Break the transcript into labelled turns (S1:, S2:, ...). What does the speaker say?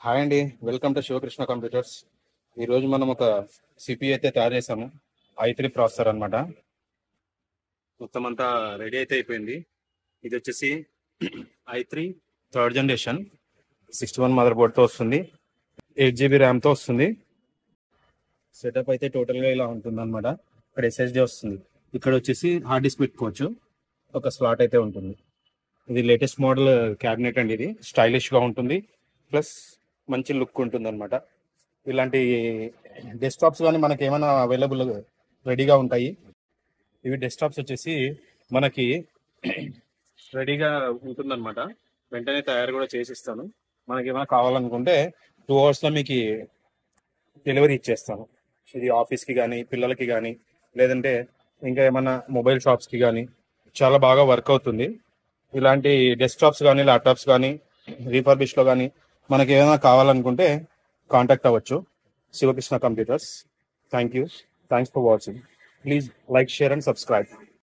S1: Hi అండి, welcome to Sivakrishna computers. ఈరోజు మనం ఒక సిపియు అయితే తయారు చేసాము. i3 ప్రాసెసర్ అనమాట. మొత్తం అంతా రెడీ అయితే అయిపోయింది. ఇది వచ్చేసి i3 థర్డ్ జనరేషన్ 61 మదర్ బోర్డ్తో వస్తుంది. 8 GB ర్యామ్తో వస్తుంది. సెటప్ అయితే టోటల్గా ఇలా ఉంటుంది అనమాట. ఇక్కడ SSD వస్తుంది. ఇక్కడ వచ్చేసి హార్డ్ డిస్క్ పెట్టుకోవచ్చు. ఒక స్లాట్ అయితే ఉంటుంది. ఇది లేటెస్ట్ మోడల్ క్యాబినెట్ అండి. ఇది స్టైలిష్గా ఉంటుంది, ప్లస్ మంచి లుక్ ఉంటుంది అనమాట. ఇలాంటి డెస్క్టాప్స్ కానీ మనకి ఏమైనా అవైలబుల్ రెడీగా ఉంటాయి. ఇవి డెస్క్టాప్స్ వచ్చేసి మనకి రెడీగా ఉంటుందన్నమాట. వెంటనే తయారు కూడా చేసిస్తాను. మనకి ఏమైనా కావాలనుకుంటే 2 అవర్స్లో మీకు డెలివరీ ఇచ్చేస్తాను. ఇది ఆఫీస్కి కానీ, పిల్లలకి కానీ, లేదంటే ఇంకా ఏమైనా మొబైల్ షాప్స్కి కానీ చాలా బాగా వర్క్ అవుతుంది. ఇలాంటి డెస్క్టాప్స్ కానీ, ల్యాప్టాప్స్ కానీ, రీఫర్బిష్లో కానీ మనకి ఏమైనా కావాలనుకుంటే కాంటాక్ట్ అవ్వచ్చు. Sivakrishna computers. Thank you. Thanks for watching. Please like, share and subscribe.